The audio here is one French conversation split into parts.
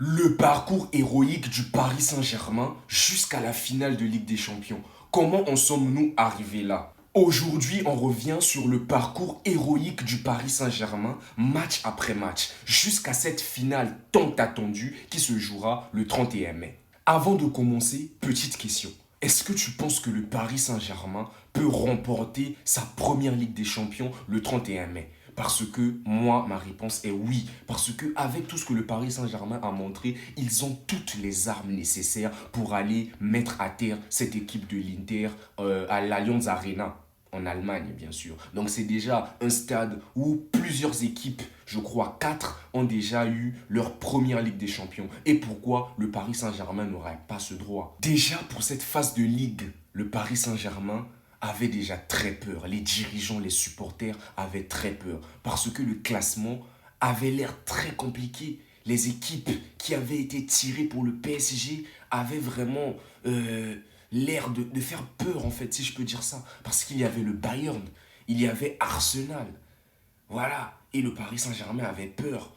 Le parcours héroïque du Paris Saint-Germain jusqu'à la finale de Ligue des Champions. Comment en sommes-nous arrivés là? Aujourd'hui, on revient sur le parcours héroïque du Paris Saint-Germain, match après match, jusqu'à cette finale tant attendue qui se jouera le 31 mai. Avant de commencer, petite question. Est-ce que tu penses que le Paris Saint-Germain peut remporter sa première Ligue des Champions le 31 mai? Parce que moi, ma réponse est oui. Parce que avec tout ce que le Paris Saint-Germain a montré, ils ont toutes les armes nécessaires pour aller mettre à terre cette équipe de l'Inter à l'Allianz Arena en Allemagne, bien sûr. Donc c'est déjà un stade où plusieurs équipes, je crois 4, ont déjà eu leur première Ligue des Champions. Et pourquoi le Paris Saint-Germain n'aurait pas ce droit? Déjà pour cette phase de Ligue, le Paris Saint-Germain avait déjà très peur. Les dirigeants, les supporters avaient très peur. Parce que le classement avait l'air très compliqué. Les équipes qui avaient été tirées pour le PSG avaient vraiment l'air de faire peur, en fait, si je peux dire ça. Parce qu'il y avait le Bayern, il y avait Arsenal. Voilà. Et le Paris Saint-Germain avait peur.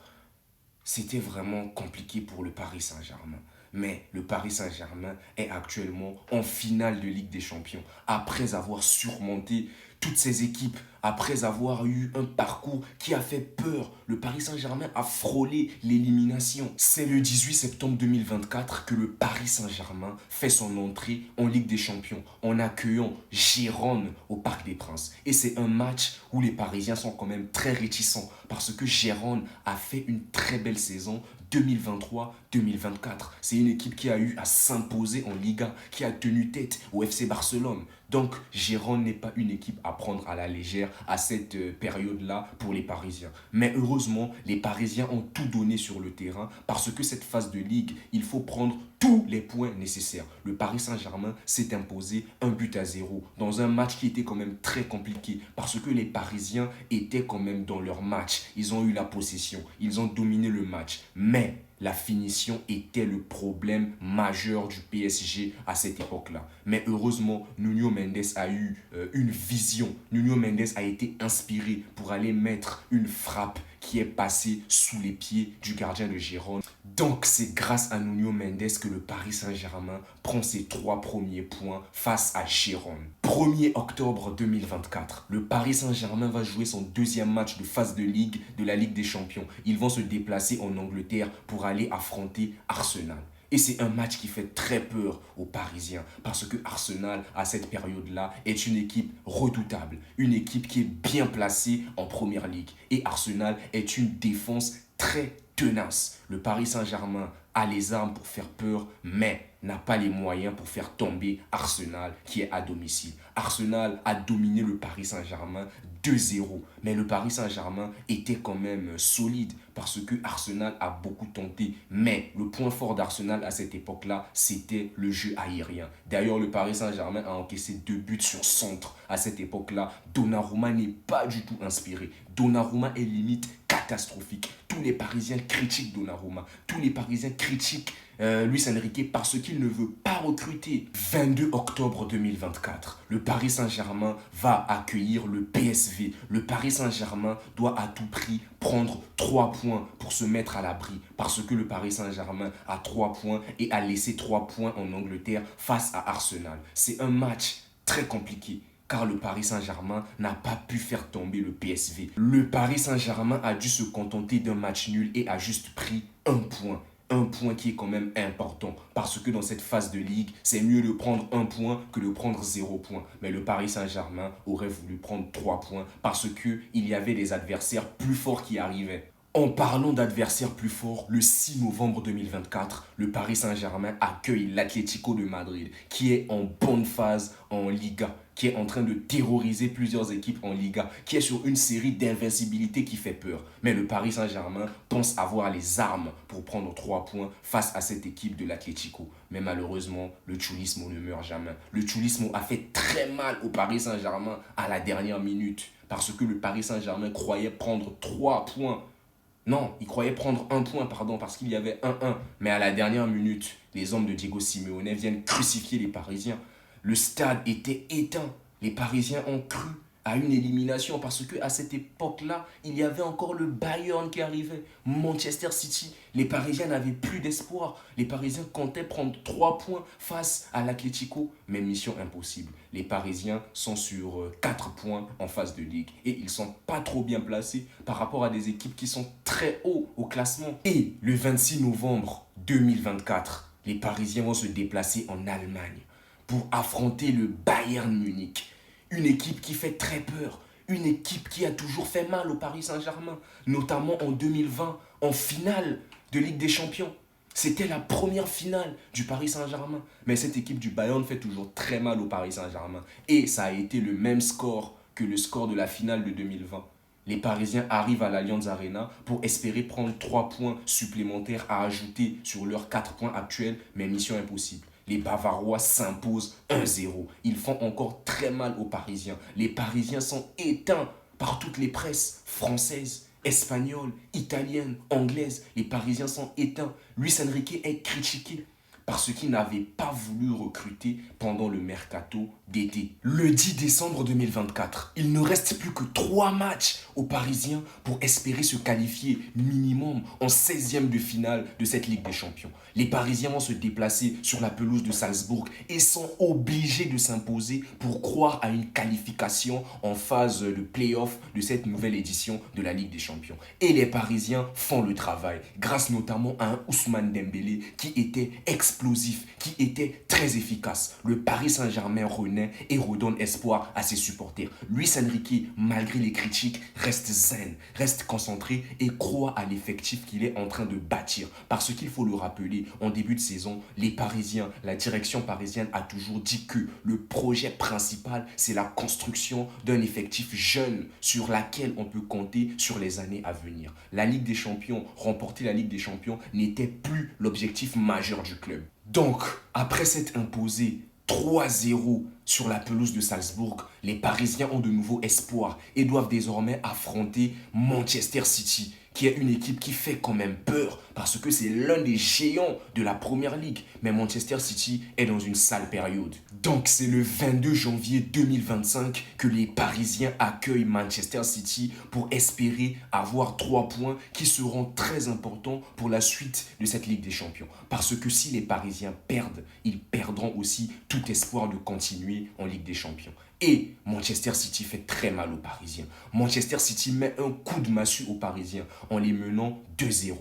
C'était vraiment compliqué pour le Paris Saint-Germain. Mais le Paris Saint-Germain est actuellement en finale de Ligue des Champions. Après avoir surmonté toutes ces équipes, après avoir eu un parcours qui a fait peur, le Paris Saint-Germain a frôlé l'élimination. C'est le 18 septembre 2024 que le Paris Saint-Germain fait son entrée en Ligue des Champions en accueillant Gérone au Parc des Princes. Et c'est un match où les Parisiens sont quand même très réticents parce que Gérone a fait une très belle saison 2023-2024. C'est une équipe qui a eu à s'imposer en Liga, qui a tenu tête au FC Barcelone. Donc, Gérone n'est pas une équipe à prendre à la légère à cette période-là pour les Parisiens. Mais heureusement, les Parisiens ont tout donné sur le terrain parce que cette phase de Ligue, il faut prendre tous les points nécessaires. Le Paris Saint-Germain s'est imposé 1-0 dans un match qui était quand même très compliqué parce que les Parisiens étaient quand même dans leur match. Ils ont eu la possession, ils ont dominé le match. Mais la finition était le problème majeur du PSG à cette époque-là. Mais heureusement, Nuno Mendes a eu une vision. Nuno Mendes a été inspiré pour aller mettre une frappe qui est passée sous les pieds du gardien de Gérone. Donc c'est grâce à Nuno Mendes que le Paris Saint-Germain prend ses 3 premiers points face à Gérone. 1er octobre 2024, le Paris Saint-Germain va jouer son deuxième match de phase de Ligue de la Ligue des Champions. Ils vont se déplacer en Angleterre pour aller affronter Arsenal. Et c'est un match qui fait très peur aux Parisiens parce que Arsenal, à cette période-là, est une équipe redoutable. Une équipe qui est bien placée en Première Ligue. Et Arsenal est une défense très tenace. Le Paris Saint-Germain a les armes pour faire peur, mais n'a pas les moyens pour faire tomber Arsenal qui est à domicile. Arsenal a dominé le Paris Saint-Germain 2-0. Mais le Paris Saint-Germain était quand même solide parce que Arsenal a beaucoup tenté. Mais le point fort d'Arsenal à cette époque-là, c'était le jeu aérien. D'ailleurs, le Paris Saint-Germain a encaissé 2 buts sur centre à cette époque-là. Donnarumma n'est pas du tout inspiré. Donnarumma est limite catastrophique. Tous les Parisiens critiquent Donnarumma. Tous les Parisiens critiquent Luis Enrique parce qu'il ne veut pas recruter. 22 octobre 2024, le Paris Saint-Germain va accueillir le PSV. Le Paris Saint-Germain doit à tout prix prendre 3 points pour se mettre à l'abri parce que le Paris Saint-Germain a 3 points et a laissé 3 points en Angleterre face à Arsenal. C'est un match très compliqué car le Paris Saint-Germain n'a pas pu faire tomber le PSV. Le Paris Saint-Germain a dû se contenter d'un match nul et a juste pris 1 point. Un point qui est quand même important parce que dans cette phase de Ligue, c'est mieux de prendre 1 point que de prendre 0 point. Mais le Paris Saint-Germain aurait voulu prendre 3 points parce qu'il y avait des adversaires plus forts qui arrivaient. En parlant d'adversaires plus forts, le 6 novembre 2024, le Paris Saint-Germain accueille l'Atlético de Madrid qui est en bonne phase en Liga, qui est en train de terroriser plusieurs équipes en Liga, qui est sur une série d'invincibilité qui fait peur. Mais le Paris Saint-Germain pense avoir les armes pour prendre 3 points face à cette équipe de l'Atlético. Mais malheureusement, le Chulismo ne meurt jamais. Le Chulismo a fait très mal au Paris Saint-Germain à la dernière minute parce que le Paris Saint-Germain croyait prendre 3 points. Non, il croyait prendre 1 point, parce qu'il y avait 1-1. Mais à la dernière minute, les hommes de Diego Simeone viennent crucifier les Parisiens. Le stade était éteint. Les Parisiens ont cru à une élimination parce qu'à cette époque-là, il y avait encore le Bayern qui arrivait, Manchester City. Les Parisiens n'avaient plus d'espoir. Les Parisiens comptaient prendre 3 points face à l'Atlético, mais mission impossible. Les Parisiens sont sur 4 points en phase de ligue et ils sont pas trop bien placés par rapport à des équipes qui sont très haut au classement. Et le 26 novembre 2024, les Parisiens vont se déplacer en Allemagne pour affronter le Bayern Munich. Une équipe qui fait très peur, une équipe qui a toujours fait mal au Paris Saint-Germain, notamment en 2020, en finale de Ligue des Champions. C'était la première finale du Paris Saint-Germain. Mais cette équipe du Bayern fait toujours très mal au Paris Saint-Germain. Et ça a été le même score que le score de la finale de 2020. Les Parisiens arrivent à l'Allianz Arena pour espérer prendre 3 points supplémentaires à ajouter sur leurs 4 points actuels, mais mission impossible. Les Bavarois s'imposent 1-0. Ils font encore très mal aux Parisiens. Les Parisiens sont éteints par toutes les presses françaises, espagnoles, italiennes, anglaises. Les Parisiens sont éteints. Luis Enrique est critiqué parce qu'il n'avait pas voulu recruter pendant le mercato d'été. Le 10 décembre 2024, il ne reste plus que 3 matchs aux Parisiens pour espérer se qualifier minimum en 16e de finale de cette Ligue des Champions. Les Parisiens vont se déplacer sur la pelouse de Salzbourg et sont obligés de s'imposer pour croire à une qualification en phase de play-off de cette nouvelle édition de la Ligue des Champions. Et les Parisiens font le travail, grâce notamment à un Ousmane Dembélé qui était explosif, qui était très efficace. Le Paris Saint-Germain renaît et redonne espoir à ses supporters. Luis Enrique, malgré les critiques, reste zen, reste concentré et croit à l'effectif qu'il est en train de bâtir. Parce qu'il faut le rappeler, en début de saison, les Parisiens, la direction parisienne a toujours dit que le projet principal, c'est la construction d'un effectif jeune sur laquelle on peut compter sur les années à venir. La Ligue des Champions, remporter la Ligue des Champions n'était plus l'objectif majeur du club. Donc, après s'être imposé 3-0 sur la pelouse de Salzbourg, les Parisiens ont de nouveau espoir et doivent désormais affronter Manchester City, qui est une équipe qui fait quand même peur parce que c'est l'un des géants de la Première Ligue. Mais Manchester City est dans une sale période. Donc c'est le 22 janvier 2025 que les Parisiens accueillent Manchester City pour espérer avoir 3 points qui seront très importants pour la suite de cette Ligue des Champions. Parce que si les Parisiens perdent, ils perdront aussi tout espoir de continuer en Ligue des Champions. Et Manchester City fait très mal aux Parisiens. Manchester City met un coup de massue aux Parisiens en les menant 2-0.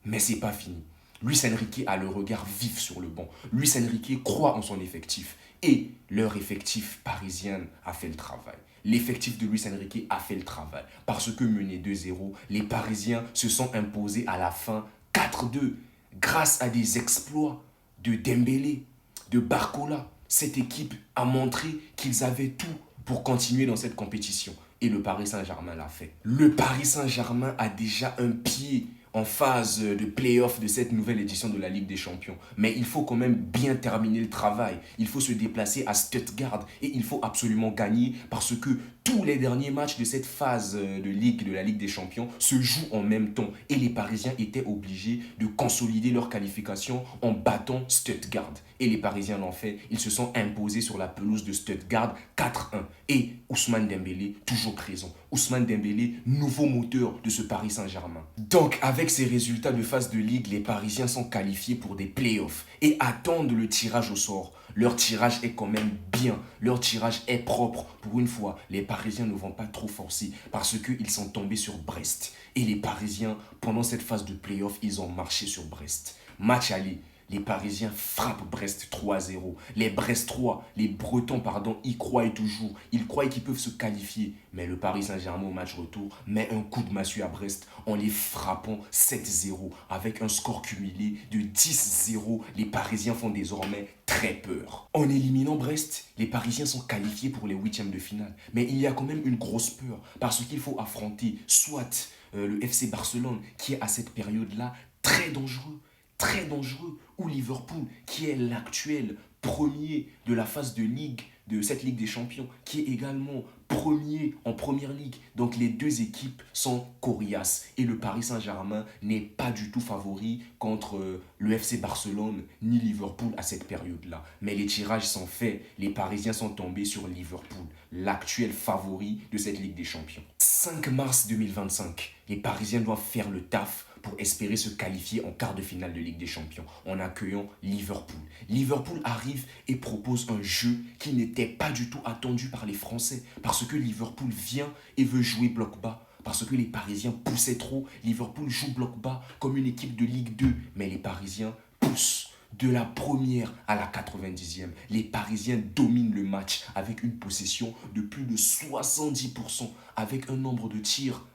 Mais c'est pas fini. Luis Enrique a le regard vif sur le banc. Luis Enrique croit en son effectif. Et leur effectif parisien a fait le travail. L'effectif de Luis Enrique a fait le travail. Parce que menés 2-0, les Parisiens se sont imposés à la fin 4-2 grâce à des exploits de Dembélé, de Barcola. Cette équipe a montré qu'ils avaient tout pour continuer dans cette compétition. Et le Paris Saint-Germain l'a fait. Le Paris Saint-Germain a déjà un pied en phase de play-off de cette nouvelle édition de la Ligue des Champions. Mais il faut quand même bien terminer le travail. Il faut se déplacer à Stuttgart et il faut absolument gagner parce que tous les derniers matchs de cette phase de la Ligue des Champions se jouent en même temps. Et les Parisiens étaient obligés de consolider leur qualification en battant Stuttgart. Et les Parisiens l'ont fait. Ils se sont imposés sur la pelouse de Stuttgart 4-1. Et Ousmane Dembélé, toujours présent. Ousmane Dembélé, nouveau moteur de ce Paris Saint-Germain. Donc, avec ces résultats de phase de Ligue, les Parisiens sont qualifiés pour des playoffs et attendent le tirage au sort. Leur tirage est quand même bien, leur tirage est propre. Pour une fois, les Parisiens ne vont pas trop forcer parce qu'ils sont tombés sur Brest. Et les Parisiens, pendant cette phase de play-off, ils ont marché sur Brest. Match aller. Les Parisiens frappent Brest 3-0. Les Brestois, les Bretons, y croient toujours. Ils croient qu'ils peuvent se qualifier. Mais le Paris Saint-Germain au match retour met un coup de massue à Brest en les frappant 7-0. Avec un score cumulé de 10-0, les Parisiens font désormais très peur. En éliminant Brest, les Parisiens sont qualifiés pour les 8e de finale. Mais il y a quand même une grosse peur parce qu'il faut affronter soit le FC Barcelone qui est à cette période-là très dangereux, ou Liverpool, qui est l'actuel premier de la phase de Ligue de cette Ligue des Champions, qui est également premier en première ligue. Donc les deux équipes sont coriaces et le Paris Saint-Germain n'est pas du tout favori contre le FC Barcelone ni Liverpool à cette période-là. Mais les tirages sont faits, les Parisiens sont tombés sur Liverpool, l'actuel favori de cette Ligue des Champions. 5 mars 2025, les Parisiens doivent faire le taf pour espérer se qualifier en quart de finale de Ligue des Champions en accueillant Liverpool. Liverpool arrive et propose un jeu qui n'était pas du tout attendu par les Français parce que Liverpool vient et veut jouer bloc bas. Parce que les Parisiens poussaient trop, Liverpool joue bloc bas comme une équipe de Ligue 2, mais les Parisiens poussent. De la première à la 90e, les Parisiens dominent le match avec une possession de plus de 70%, avec un nombre de tirs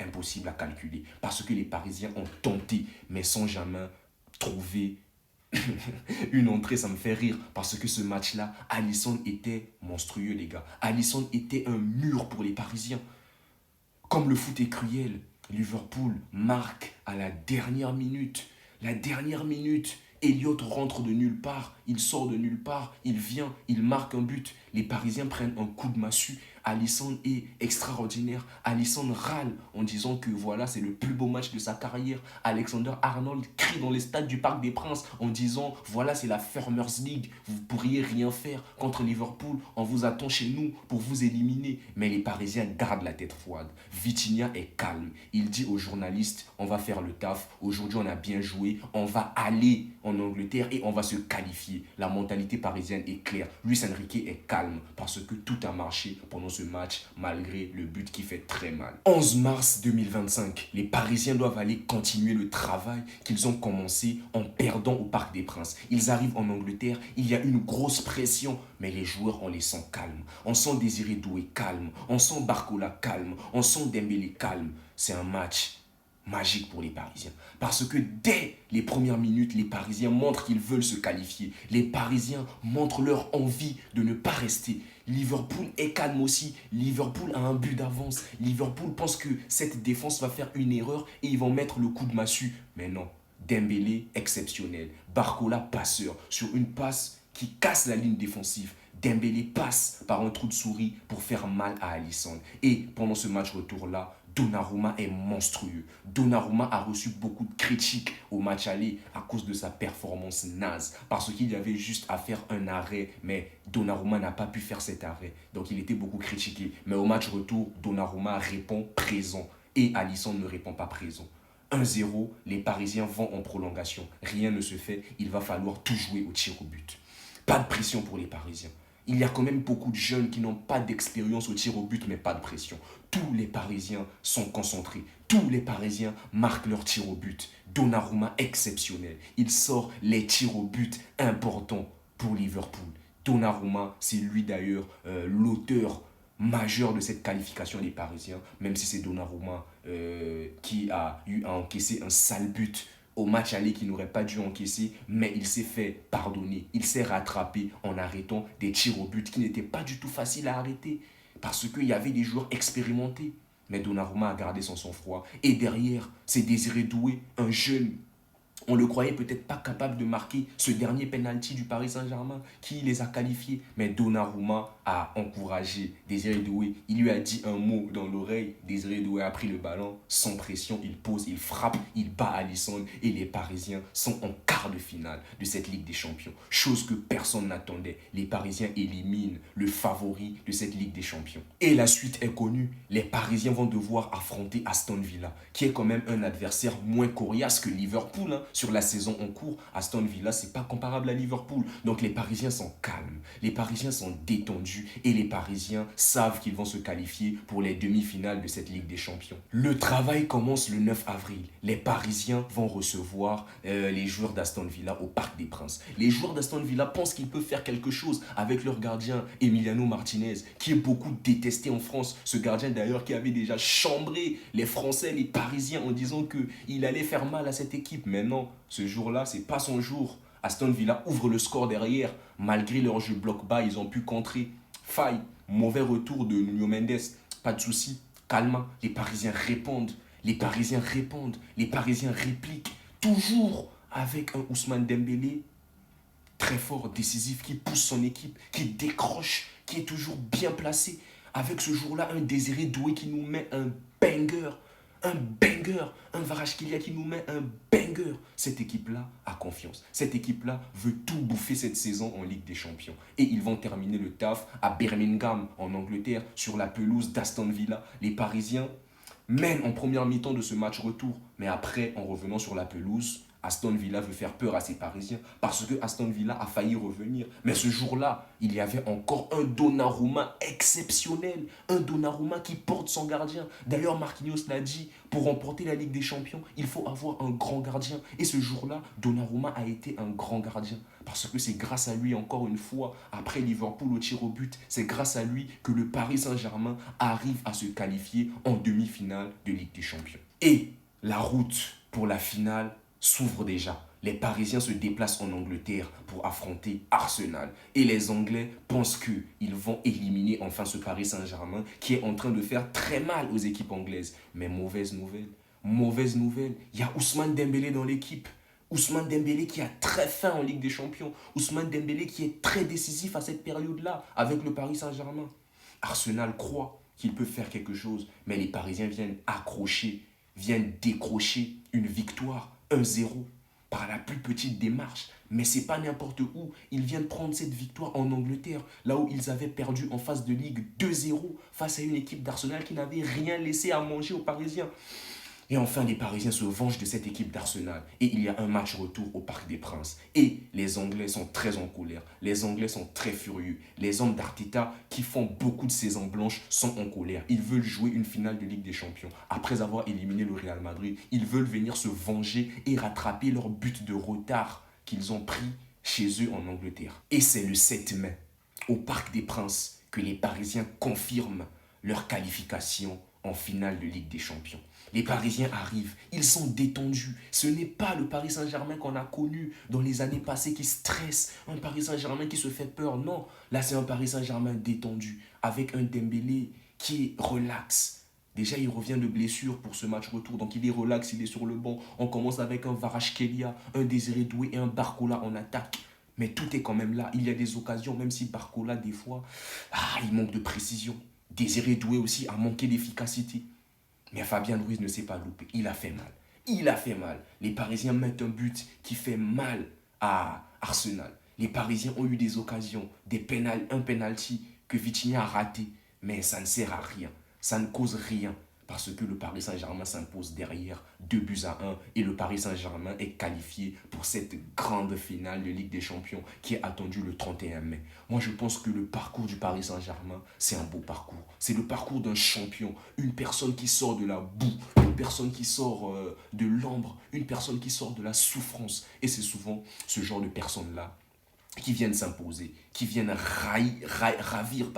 impossible à calculer. Parce que les Parisiens ont tenté, mais sans jamais trouver une entrée. Ça me fait rire parce que ce match-là, Alisson était monstrueux, les gars. Alisson était un mur pour les Parisiens. Comme le foot est cruel, Liverpool marque à la dernière minute. La dernière minute, Elliott rentre de nulle part, il sort de nulle part, il vient, il marque un but. Les Parisiens prennent un coup de massue. Alisson est extraordinaire. Alisson râle en disant que voilà, c'est le plus beau match de sa carrière. Alexander-Arnold crie dans les stades du Parc des Princes en disant voilà, c'est la Farmers League. Vous ne pourriez rien faire contre Liverpool. On vous attend chez nous pour vous éliminer. Mais les Parisiens gardent la tête froide. Vitinha est calme. Il dit aux journalistes on va faire le taf. Aujourd'hui, on a bien joué. On va aller en Angleterre et on va se qualifier. La mentalité parisienne est claire. Luis Enrique est calme parce que tout a marché pendant ce match malgré le but qui fait très mal. 11 mars 2025, les Parisiens doivent aller continuer le travail qu'ils ont commencé en perdant au Parc des Princes. Ils arrivent en Angleterre, il y a une grosse pression, mais les joueurs, on les sent calmes. On sent Désiré Doué calme, on sent Barcola calme, on sent Dembélé calme. C'est un match magique pour les Parisiens. Parce que dès les premières minutes, les Parisiens montrent qu'ils veulent se qualifier. Les Parisiens montrent leur envie de ne pas rester. Liverpool est calme aussi. Liverpool a un but d'avance. Liverpool pense que cette défense va faire une erreur et ils vont mettre le coup de massue. Mais non, Dembélé exceptionnel. Barcola passeur sur une passe qui casse la ligne défensive. Dembélé passe par un trou de souris pour faire mal à Alisson. Et pendant ce match retour-là, Donnarumma est monstrueux. Donnarumma a reçu beaucoup de critiques au match aller à cause de sa performance naze. Parce qu'il y avait juste à faire un arrêt, mais Donnarumma n'a pas pu faire cet arrêt. Donc il était beaucoup critiqué. Mais au match retour, Donnarumma répond présent. Et Alisson ne répond pas présent. 1-0, les Parisiens vont en prolongation. Rien ne se fait, il va falloir tout jouer au tir au but. Pas de pression pour les Parisiens. Il y a quand même beaucoup de jeunes qui n'ont pas d'expérience au tir au but, mais pas de pression. Tous les Parisiens sont concentrés. Tous les Parisiens marquent leur tir au but. Donnarumma exceptionnel. Il sort les tirs au but importants pour Liverpool. Donnarumma, c'est lui d'ailleurs l'auteur majeur de cette qualification des Parisiens, même si c'est Donnarumma qui a eu à encaisser un sale but au match aller qu'il n'aurait pas dû encaisser, mais il s'est fait pardonner. Il s'est rattrapé en arrêtant des tirs au but qui n'étaient pas du tout faciles à arrêter parce qu'il y avait des joueurs expérimentés. Mais Donnarumma a gardé son sang-froid. Et derrière, c'est Désiré Doué, un jeune. On le croyait peut-être pas capable de marquer ce dernier penalty du Paris Saint-Germain qui les a qualifiés. Mais Donnarumma a encouragé Désiré Doué. Il lui a dit un mot dans l'oreille. Désiré Doué a pris le ballon sans pression. Il pose, il frappe, il bat Alisson. Et les Parisiens sont en quart de finale de cette Ligue des Champions. Chose que personne n'attendait. Les Parisiens éliminent le favori de cette Ligue des Champions. Et la suite est connue. Les Parisiens vont devoir affronter Aston Villa, qui est quand même un adversaire moins coriace que Liverpool. Sur la saison en cours, Aston Villa, c'est pas comparable à Liverpool. Donc les Parisiens sont calmes, les Parisiens sont détendus et les Parisiens savent qu'ils vont se qualifier pour les demi-finales de cette Ligue des Champions. Le travail commence le 9 avril. Les Parisiens vont recevoir les joueurs d'Aston Villa au Parc des Princes. Les joueurs d'Aston Villa pensent qu'ils peuvent faire quelque chose avec leur gardien Emiliano Martinez, qui est beaucoup détesté en France. Ce gardien d'ailleurs qui avait déjà chambré les Français, les Parisiens en disant qu'il allait faire mal à cette équipe. Mais non, ce jour-là, c'est pas son jour. Aston Villa ouvre le score derrière. Malgré leur jeu bloc bas, ils ont pu contrer. Faille, mauvais retour de Nuno Mendes. Pas de souci, calme. Les Parisiens répondent. Les Parisiens répondent. Les Parisiens répliquent. Toujours avec un Ousmane Dembélé très fort, décisif, qui pousse son équipe, qui décroche, qui est toujours bien placé. Avec ce jour-là, un Désiré Doué qui nous met un banger, un Kvaratskhelia qui nous met un banger. Cette équipe-là a confiance. Cette équipe-là veut tout bouffer cette saison en Ligue des Champions. Et ils vont terminer le taf à Birmingham, en Angleterre, sur la pelouse d'Aston Villa. Les Parisiens mènent en première mi-temps de ce match retour. Mais après, en revenant sur la pelouse, Aston Villa veut faire peur à ses Parisiens parce que Aston Villa a failli revenir. Mais ce jour-là, il y avait encore un Donnarumma exceptionnel. Un Donnarumma qui porte son gardien. D'ailleurs, Marquinhos l'a dit, pour remporter la Ligue des Champions, il faut avoir un grand gardien. Et ce jour-là, Donnarumma a été un grand gardien. Parce que c'est grâce à lui, encore une fois, après Liverpool au tir au but, c'est grâce à lui que le Paris Saint-Germain arrive à se qualifier en demi-finale de Ligue des Champions. Et la route pour la finale s'ouvre déjà. Les Parisiens se déplacent en Angleterre pour affronter Arsenal. Et les Anglais pensent qu'ils vont éliminer enfin ce Paris Saint-Germain qui est en train de faire très mal aux équipes anglaises. Mais mauvaise nouvelle, il y a Ousmane Dembélé dans l'équipe. Ousmane Dembélé qui a très faim en Ligue des Champions. Ousmane Dembélé qui est très décisif à cette période-là avec le Paris Saint-Germain. Arsenal croit qu'il peut faire quelque chose, mais les Parisiens viennent décrocher une victoire 1-0 par la plus petite démarche. Mais c'est pas n'importe où. Ils viennent prendre cette victoire en Angleterre, là où ils avaient perdu en phase de Ligue 2-0 face à une équipe d'Arsenal qui n'avait rien laissé à manger aux Parisiens. Et enfin, les Parisiens se vengent de cette équipe d'Arsenal. Et il y a un match retour au Parc des Princes. Et les Anglais sont très en colère. Les Anglais sont très furieux. Les hommes d'Arteta, qui font beaucoup de saisons blanches, sont en colère. Ils veulent jouer une finale de Ligue des Champions. Après avoir éliminé le Real Madrid, ils veulent venir se venger et rattraper leur but de retard qu'ils ont pris chez eux en Angleterre. Et c'est le 7 mai, au Parc des Princes, que les Parisiens confirment leur qualification en finale de Ligue des Champions. Les Parisiens arrivent, ils sont détendus. Ce n'est pas le Paris Saint-Germain qu'on a connu dans les années passées qui stresse, un Paris Saint-Germain qui se fait peur. Non, là c'est un Paris Saint-Germain détendu, avec un Dembélé qui est relax. Déjà, il revient de blessure pour ce match retour, donc il est relax, il est sur le banc. On commence avec un Kvaratskhelia, un Désiré Doué et un Barcola en attaque. Mais tout est quand même là. Il y a des occasions, même si Barcola, des fois, il manque de précision. Désiré Doué aussi a manqué d'efficacité. Mais Fabien Ruiz ne s'est pas loupé. Il a fait mal. Il a fait mal. Les Parisiens mettent un but qui fait mal à Arsenal. Les Parisiens ont eu des occasions, un penalty que Vitinha a raté. Mais ça ne sert à rien. Ça ne cause rien. Parce que le Paris Saint-Germain s'impose derrière 2-1 et le Paris Saint-Germain est qualifié pour cette grande finale de Ligue des Champions qui est attendue le 31 mai. Moi, je pense que le parcours du Paris Saint-Germain, c'est un beau parcours. C'est le parcours d'un champion, une personne qui sort de la boue, une personne qui sort de l'ombre, une personne qui sort de la souffrance. Et c'est souvent ce genre de personnes-là qui viennent s'imposer, qui viennent ravir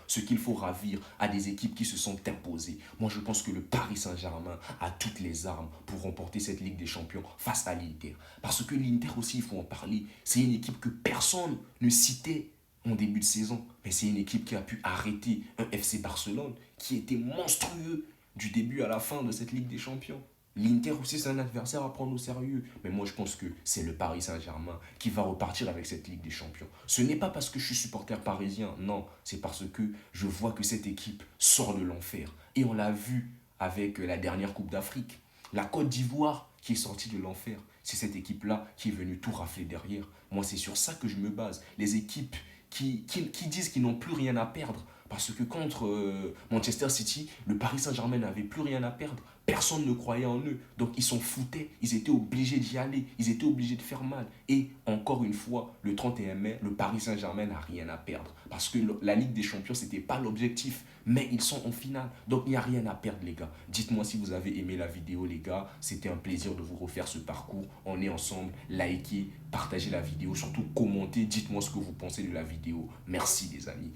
ce qu'il faut ravir à des équipes qui se sont imposées. Moi, je pense que le Paris Saint-Germain a toutes les armes pour remporter cette Ligue des Champions face à l'Inter. Parce que l'Inter aussi, il faut en parler, c'est une équipe que personne ne citait en début de saison. Mais c'est une équipe qui a pu arrêter un FC Barcelone qui était monstrueux du début à la fin de cette Ligue des Champions. L'Inter aussi, c'est un adversaire à prendre au sérieux. Mais moi, je pense que c'est le Paris Saint-Germain qui va repartir avec cette Ligue des Champions. Ce n'est pas parce que je suis supporter parisien, non. C'est parce que je vois que cette équipe sort de l'enfer. Et on l'a vu avec la dernière Coupe d'Afrique. La Côte d'Ivoire qui est sortie de l'enfer. C'est cette équipe-là qui est venue tout rafler derrière. Moi, c'est sur ça que je me base. Les équipes qui disent qu'ils n'ont plus rien à perdre. Parce que contre Manchester City, le Paris Saint-Germain n'avait plus rien à perdre. Personne ne croyait en eux. Donc ils s'en foutaient. Ils étaient obligés d'y aller. Ils étaient obligés de faire mal. Et encore une fois, le 31 mai, le Paris Saint-Germain n'a rien à perdre. Parce que la Ligue des Champions, ce n'était pas l'objectif. Mais ils sont en finale. Donc il n'y a rien à perdre, les gars. Dites-moi si vous avez aimé la vidéo, les gars. C'était un plaisir de vous refaire ce parcours. On est ensemble. Likez, partagez la vidéo. Surtout commentez. Dites-moi ce que vous pensez de la vidéo. Merci, les amis.